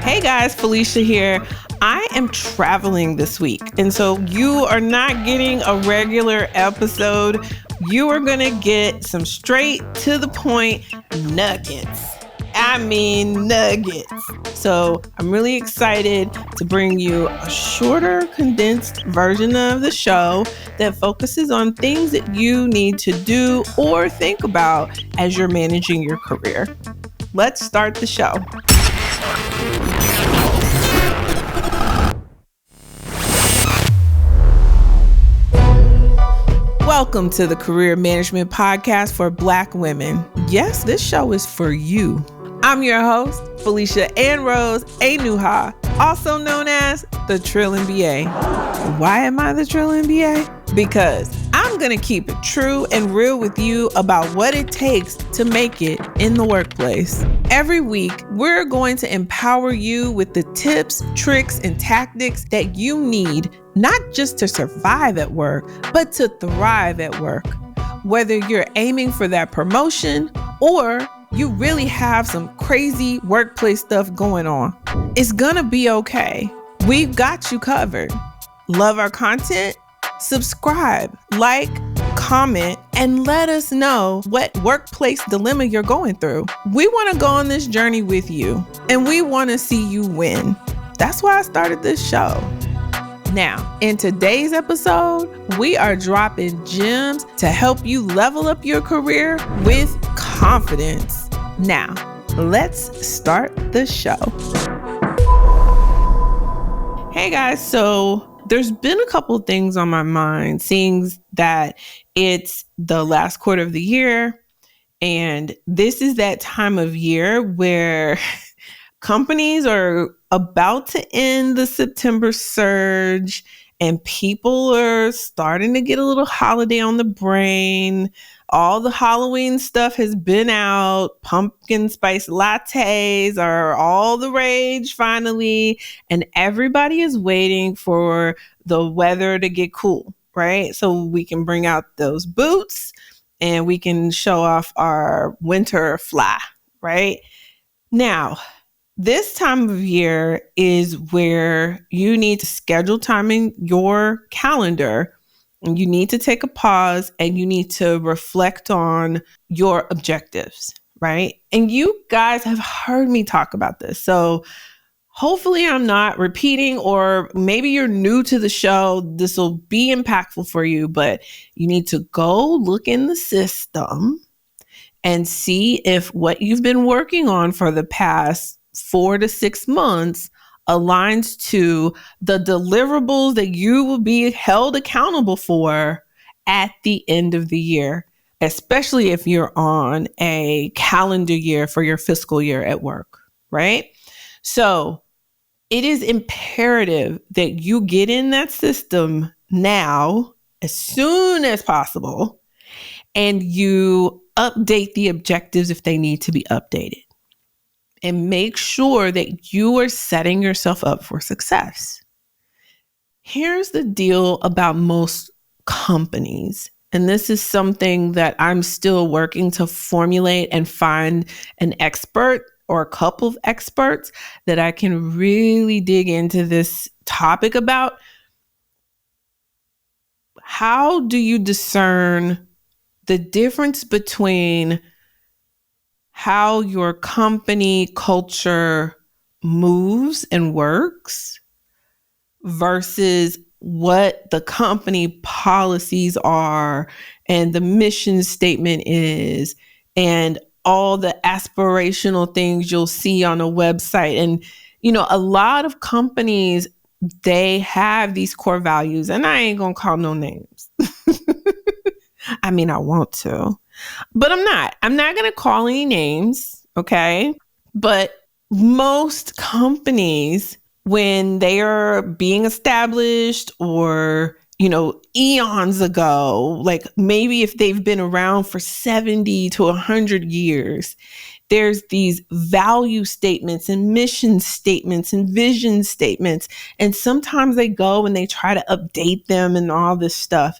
Hey guys, Felicia here. I am traveling this week, and so you are not getting a regular episode. You are going to get some straight to the point nuggets. I mean nuggets. So I'm really excited to bring you a shorter, condensed version of the show that focuses on things that you need to do or think about as you're managing your career. Let's start the show. Welcome to the Career Management Podcast for Black women. Yes, this show is for you. I'm your host, Felicia Ann Rose Anuha, also known as the Trill MBA. Why am I the Trill MBA? Because I'm going to keep it true and real with you about what it takes to make it in the workplace. Every week, we're going to empower you with the tips, tricks, and tactics that you need, not just to survive at work, but to thrive at work. Whether you're aiming for that promotion or you really have some crazy workplace stuff going on, it's gonna be okay. We've got you covered. Love our content? Subscribe, like, comment, and let us know what workplace dilemma you're going through. We want to go on this journey with you, and we want to see you win. That's why I started this show. Now, in today's episode, we are dropping gems to help you level up your career with confidence. Now, let's start the show. Hey guys, so there's been a couple of things on my mind, seeing that it's the last quarter of the year, and this is that time of year where companies are about to end the September surge and people are starting to get a little holiday on the brain. All the Halloween stuff has been out. Pumpkin spice lattes are all the rage finally. And everybody is waiting for the weather to get cool, right? So we can bring out those boots and we can show off our winter fly, right? Now, this time of year is where you need to schedule time in your calendar, and you need to take a pause and you need to reflect on your objectives, right? And you guys have heard me talk about this. So hopefully I'm not repeating, or maybe you're new to the show. This will be impactful for you, but you need to go look in the system and see if what you've been working on for the past 4 to 6 months aligns to the deliverables that you will be held accountable for at the end of the year, especially if you're on a calendar year for your fiscal year at work, right? So it is imperative that you get in that system now, as soon as possible, and you update the objectives if they need to be updated. And make sure that you are setting yourself up for success. Here's the deal about most companies, and this is something that I'm still working to formulate and find an expert or a couple of experts that I can really dig into this topic about. How do you discern the difference between how your company culture moves and works versus what the company policies are and the mission statement is and all the aspirational things you'll see on a website? And, you know, a lot of companies, they have these core values, and I ain't gonna call no names. I mean, I want to. But I'm not going to call any names, okay? But most companies, when they are being established or, you know, eons ago, like maybe if they've been around for 70 to 100 years, there's these value statements and mission statements and vision statements. And sometimes they go and they try to update them and all this stuff.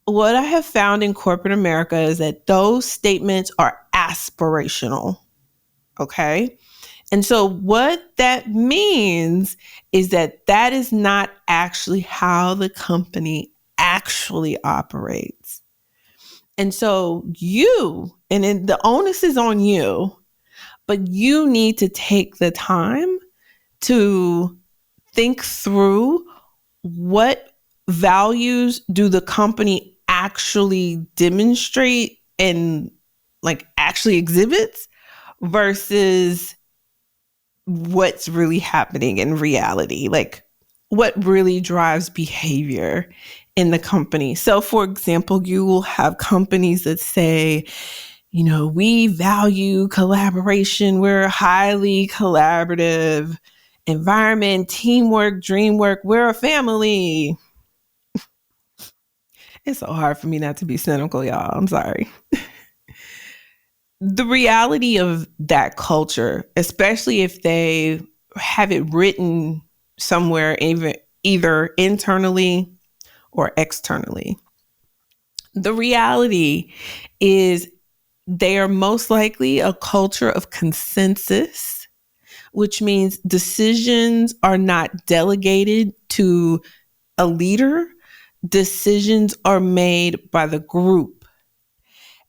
What I have found in corporate America is that those statements are aspirational, okay? And so what that means is that that is not actually how the company actually operates. And so and then the onus is on you, but you need to take the time to think through what values do the company actually demonstrate and like actually exhibits versus what's really happening in reality, like what really drives behavior in the company. So, for example, you will have companies that say, we value collaboration. We're a highly collaborative environment, teamwork, dream work. We're a family. It's so hard for me not to be cynical, y'all. I'm sorry. The reality of that culture, especially if they have it written somewhere, either internally or externally, the reality is they are most likely a culture of consensus, which means decisions are not delegated to a leader. Decisions are made by the group.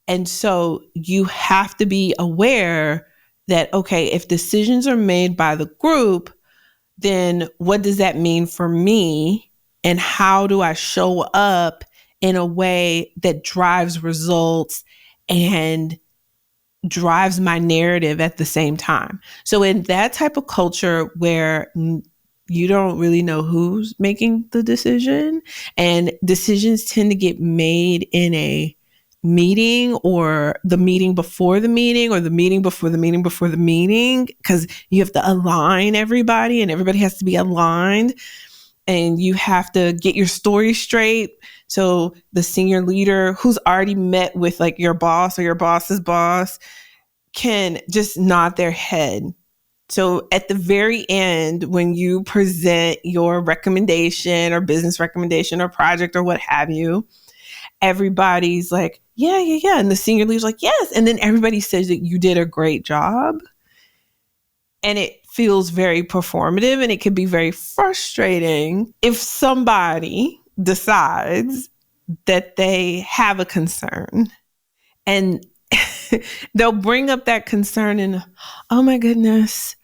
And so you have to be aware that, okay, if decisions are made by the group, then what does that mean for me? And how do I show up in a way that drives results and drives my narrative at the same time? So in that type of culture where you don't really know who's making the decision, and decisions tend to get made in a meeting or the meeting before the meeting or the meeting before the meeting before the meeting, because you have to align everybody and everybody has to be aligned and you have to get your story straight. So the senior leader who's already met with like your boss or your boss's boss can just nod their head. So at the very end, when you present your recommendation or business recommendation or project or what have you, everybody's like, yeah, yeah, yeah. And the senior leader's like, yes. And then everybody says that you did a great job. And it feels very performative, and it can be very frustrating if somebody decides that they have a concern and they'll bring up that concern and, oh my goodness,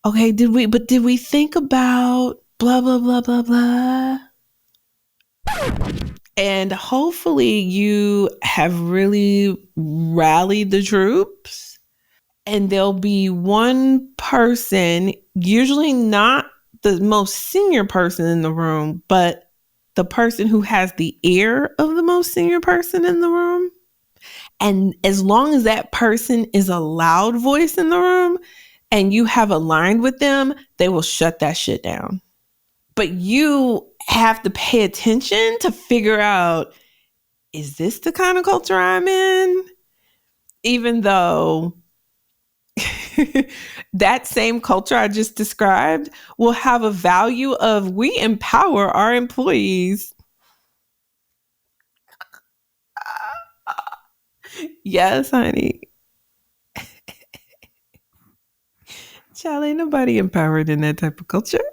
okay, did we think about blah, blah, blah, blah, blah. And hopefully you have really rallied the troops, and there'll be one person, usually not the most senior person in the room, but the person who has the ear of the most senior person in the room. And as long as that person is a loud voice in the room and you have aligned with them, they will shut that shit down. But you have to pay attention to figure out, is this the kind of culture I'm in? Even though that same culture I just described will have a value of we empower our employees. Yes, honey. Child, ain't nobody empowered in that type of culture.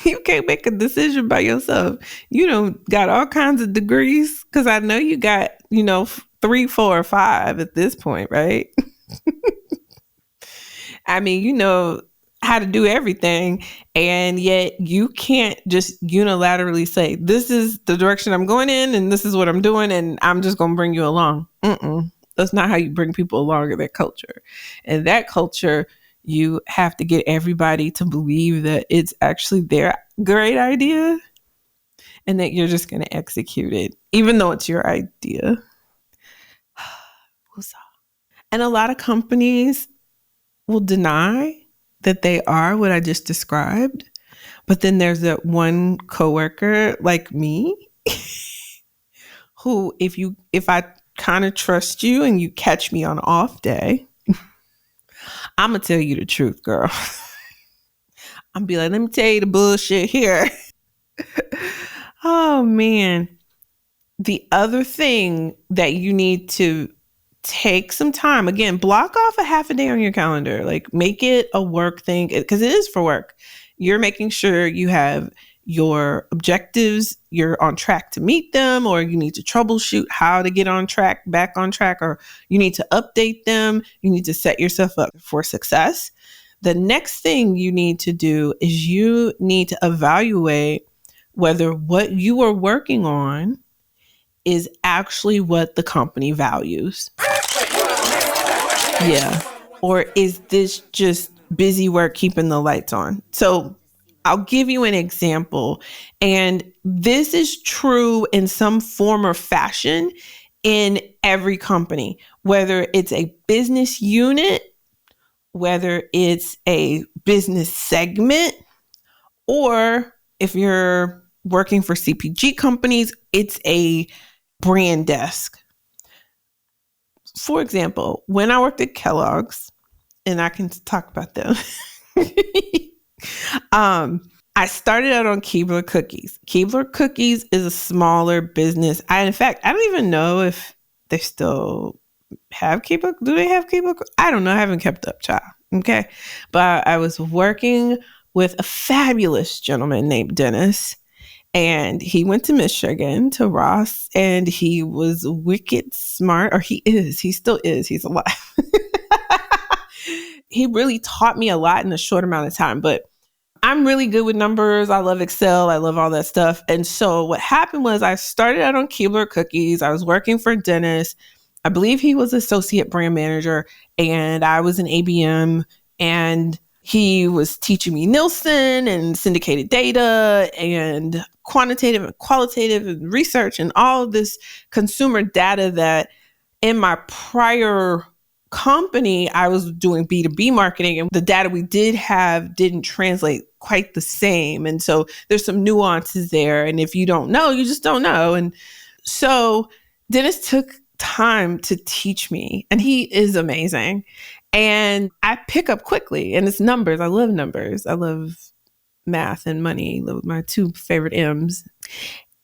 You can't make a decision by yourself. You don't got all kinds of degrees, because I know you got, 3, 4, or 5 at this point, right? I mean, you know how to do everything, and yet you can't just unilaterally say, this is the direction I'm going in and this is what I'm doing and I'm just going to bring you along. That's not how you bring people along in that culture. And that culture, you have to get everybody to believe that it's actually their great idea and that you're just going to execute it, even though it's your idea. And a lot of companies will deny that they are what I just described. But then there's that one coworker like me who, if I kind of trust you and you catch me on off day, I'm going to tell you the truth, girl. I'm be like, let me tell you the bullshit here. Oh, man. The other thing that you need to take some time. Again, block off a half a day on your calendar. Like, make it a work thing, because it is for work. You're making sure you have your objectives, you're on track to meet them, or you need to troubleshoot how to get on track, back on track, or you need to update them. You need to set yourself up for success. The next thing you need to do is you need to evaluate whether what you are working on is actually what the company values. Yeah. Or is this just busy work keeping the lights on? So I'll give you an example. And this is true in some form or fashion in every company, whether it's a business unit, whether it's a business segment, or if you're working for CPG companies, it's a brand desk. For example, when I worked at Kellogg's, and I can talk about them, I started out on Keebler Cookies. Keebler Cookies is a smaller business. In fact, I don't even know if they still have Keebler. Do they have Keebler? I don't know. I haven't kept up, child. Okay. But I was working with a fabulous gentleman named Dennis. And he went to Michigan, to Ross, and he was wicked smart, or he still is, he's alive. He really taught me a lot in a short amount of time, but I'm really good with numbers. I love Excel. I love all that stuff. And so what happened was I started out on Keebler Cookies. I was working for Dennis. I believe he was associate brand manager, and I was an ABM, and he was teaching me Nielsen and syndicated data and quantitative and qualitative and research and all of this consumer data that in my prior company, I was doing B2B marketing, and the data we did have didn't translate quite the same. And so there's some nuances there. And if you don't know, you just don't know. And so Dennis took time to teach me, and he is amazing. And I pick up quickly, and it's numbers. I love numbers. I love math and money, my two favorite M's.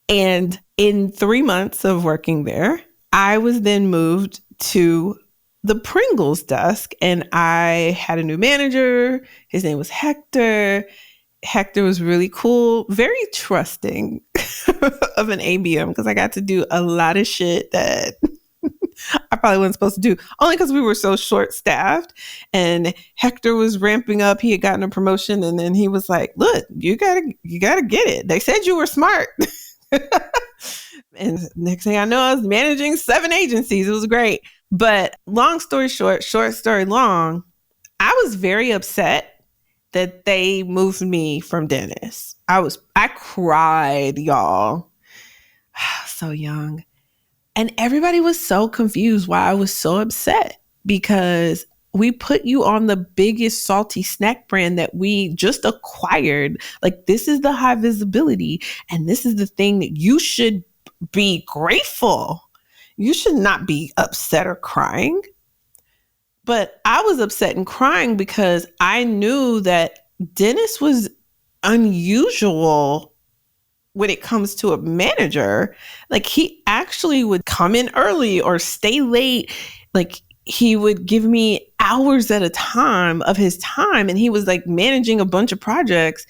And in 3 months of working there, I was then moved to the Pringles desk, and I had a new manager. His name was Hector. Hector was really cool, very trusting of an ABM, because I got to do a lot of shit that I probably wasn't supposed to do, only because we were so short-staffed. And Hector was ramping up. He had gotten a promotion, and then he was like, "Look, you gotta get it. They said you were smart." And next thing I know, I was managing 7 agencies. It was great. But long story short story long, I was very upset that they moved me from Dennis. I cried, y'all. So young. And everybody was so confused why I was so upset, because we put you on the biggest salty snack brand that we just acquired. Like, this is the high visibility, and this is the thing that you should be grateful. You should not be upset or crying. But I was upset and crying because I knew that Dennis was unusual when it comes to a manager. Like, he actually would come in early or stay late. Like, he would give me hours at a time of his time, and he was like managing a bunch of projects,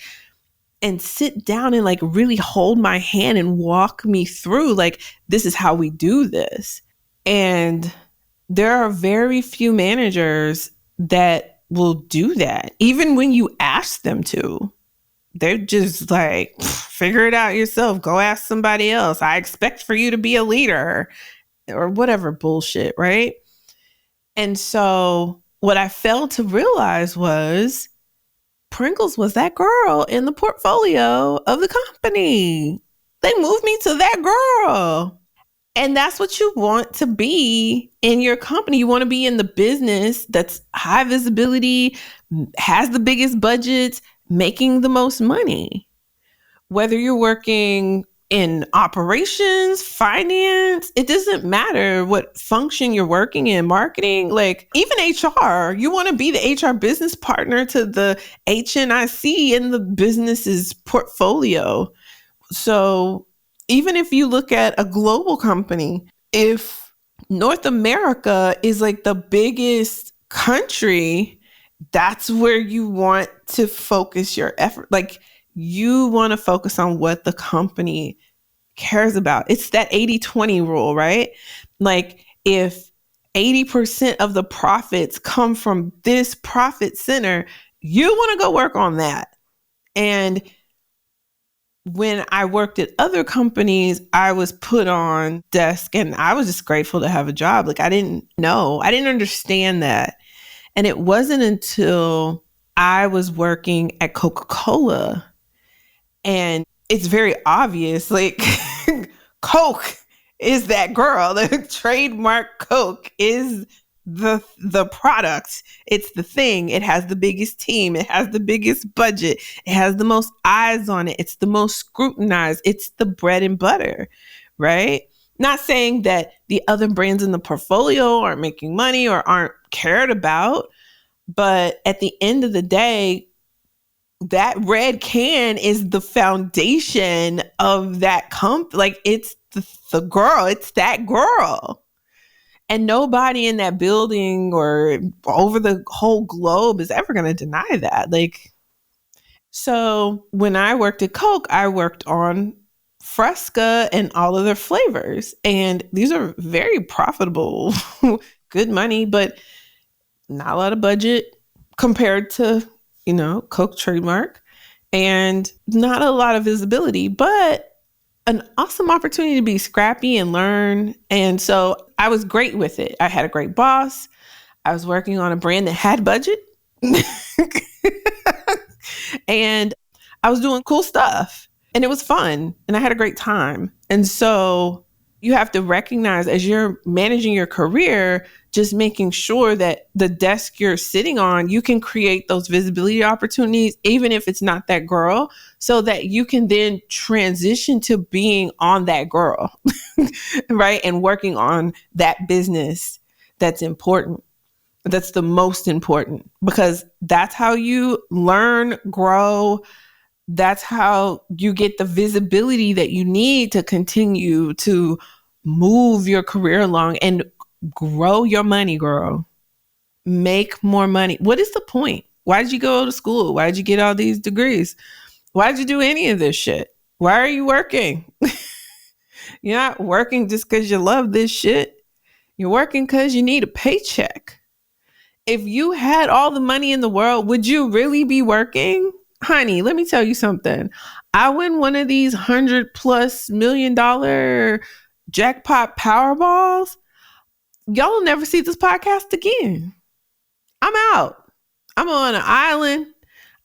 and sit down and like really hold my hand and walk me through, like, this is how we do this. And there are very few managers that will do that, even when you ask them to. They're just like, figure it out yourself. Go ask somebody else. I expect for you to be a leader, or whatever bullshit, right? And so what I failed to realize was Pringles was that girl in the portfolio of the company. They moved me to that girl. And that's what you want to be in your company. You want to be in the business that's high visibility, has the biggest budgets, making the most money. Whether you're working in operations, finance, it doesn't matter what function you're working in, marketing, like even HR. You want to be the HR business partner to the HNIC in the business's portfolio. So even if you look at a global company, if North America is like the biggest country. That's where you want to focus your effort. Like, you want to focus on what the company cares about. It's that 80-20 rule, right? Like, if 80% of the profits come from this profit center, you want to go work on that. And when I worked at other companies, I was put on desk and I was just grateful to have a job. Like, I didn't understand that. And it wasn't until I was working at Coca-Cola, and it's very obvious, like Coke is that girl. The trademark Coke is the product. It's the thing. It has the biggest team. It has the biggest budget. It has the most eyes on it. It's the most scrutinized. It's the bread and butter, right? Not saying that the other brands in the portfolio aren't making money or aren't cared about, but at the end of the day, that red can is the foundation of that like, it's the girl. It's that girl. And nobody in that building or over the whole globe is ever going to deny that. Like, so when I worked at Coke, I worked on Fresca and all of their flavors. And these are very profitable, good money, but not a lot of budget compared to, Coke trademark, and not a lot of visibility, but an awesome opportunity to be scrappy and learn. And so I was great with it. I had a great boss. I was working on a brand that had budget. And I was doing cool stuff. And it was fun. And I had a great time. And so you have to recognize, as you're managing your career, just making sure that the desk you're sitting on, you can create those visibility opportunities, even if it's not that girl, so that you can then transition to being on that girl, right? And working on that business that's important. That's the most important, because that's how you learn, grow. That's how you get the visibility that you need to continue to move your career along and grow your money, girl. Make more money. What is the point? Why did you go to school? Why did you get all these degrees? Why did you do any of this shit? Why are you working? You're not working just because you love this shit. You're working because you need a paycheck. If you had all the money in the world, would you really be working? Honey, let me tell you something. I win one of these $100+ million jackpot Powerballs. Y'all will never see this podcast again. I'm out. I'm on an island.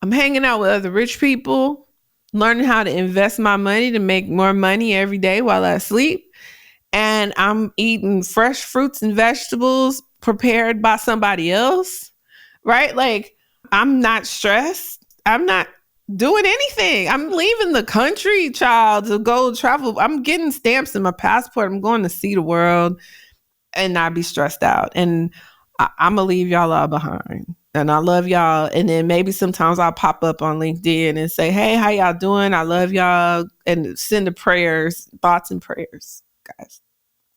I'm hanging out with other rich people, learning how to invest my money to make more money every day while I sleep. And I'm eating fresh fruits and vegetables prepared by somebody else, right? Like, I'm not stressed. I'm not doing anything. I'm leaving the country, child, to go travel. I'm getting stamps in my passport. I'm going to see the world and not be stressed out. And I'm going to leave y'all all behind. And I love y'all. And then maybe sometimes I'll pop up on LinkedIn and say, hey, how y'all doing? I love y'all. And send the prayers, thoughts and prayers, guys.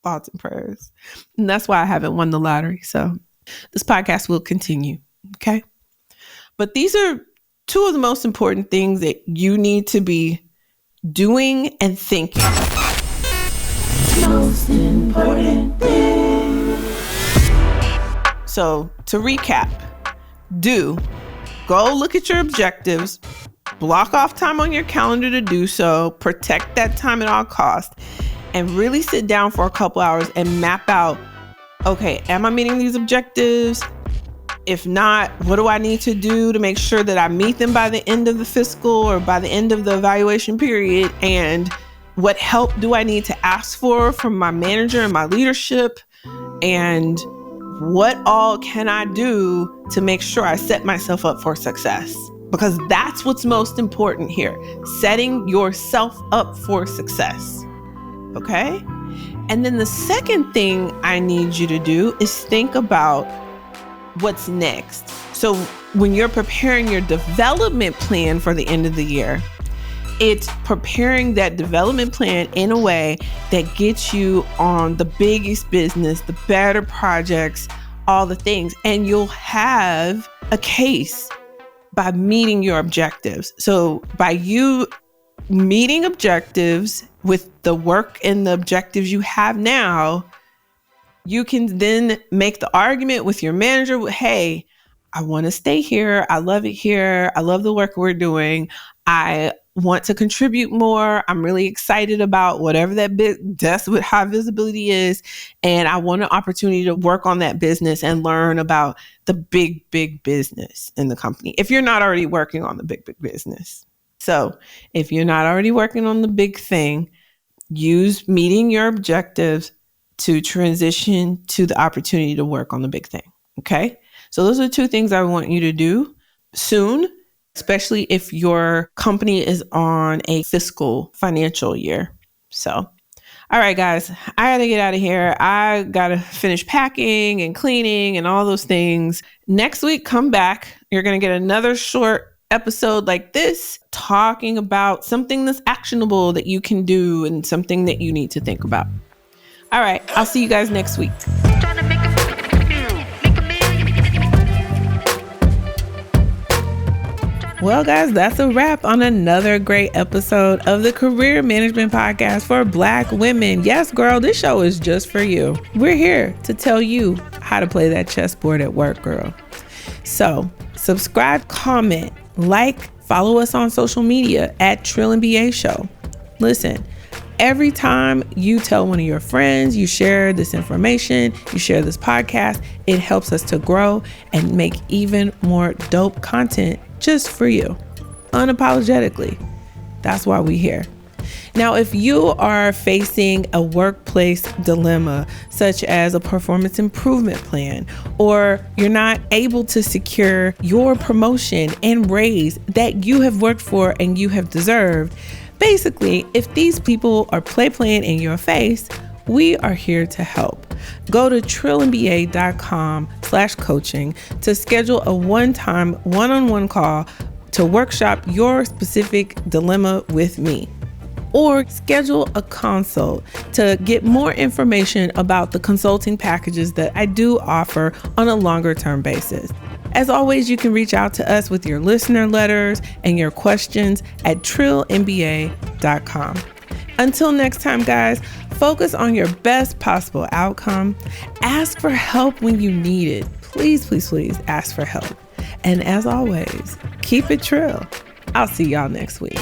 Thoughts and prayers. And that's why I haven't won the lottery. So this podcast will continue. Okay. But these are two of the most important things that you need to be doing and thinking. Most important thing. So to recap, go look at your objectives, block off time on your calendar to do so, protect that time at all costs, and really sit down for a couple hours and map out, okay, am I meeting these objectives? If not, what do I need to do to make sure that I meet them by the end of the fiscal or by the end of the evaluation period? And what help do I need to ask for from my manager and my leadership? And what all can I do to make sure I set myself up for success? Because that's what's most important here. Setting yourself up for success. Okay? And then the second thing I need you to do is think about what's next. So when you're preparing your development plan for the end of the year, It's preparing that development plan in a way that gets you on the biggest business, the better projects, all the things. And you'll have a case by meeting your objectives. So by you meeting objectives with the work and the objectives you have now, you can then make the argument with your manager, hey, I want to stay here. I love it here. I love the work we're doing. I want to contribute more. I'm really excited about whatever that that's what high visibility is. And I want an opportunity to work on that business and learn about the big business in the company. If you're not already working on the big business. So if you're not already working on the big thing, use meeting your objectives to transition to the opportunity to work on the big thing. Okay. So those are 2 things I want you to do soon, especially if your company is on a fiscal financial year. So, all right, guys, I got to get out of here. I got to finish packing and cleaning and all those things. Next week, come back. You're going to get another short episode like this, talking about something that's actionable that you can do and something that you need to think about. All right, I'll see you guys next week. Well, guys, that's a wrap on another great episode of the Career Management Podcast for Black women. Yes, girl, this show is just for you. We're here to tell you how to play that chessboard at work, girl. So subscribe, comment, follow us on social media at Trill MBA Show. Listen, every time you tell one of your friends, you share this information, you share this podcast, it helps us to grow and make even more dope content just for you, unapologetically. That's why we're here. Now, if you are facing a workplace dilemma, such as a performance improvement plan, or you're not able to secure your promotion and raise that you have worked for and you have deserved, basically, if these people are playing in your face, we are here to help. Go to trillmba.com/coaching to schedule a one-time one-on-one call to workshop your specific dilemma with me. Or schedule a consult to get more information about the consulting packages that I do offer on a longer term basis. As always, you can reach out to us with your listener letters and your questions at trillmba.com. Until next time, guys, focus on your best possible outcome. Ask for help when you need it. Please, please, please ask for help. And as always, keep it trill. I'll see y'all next week.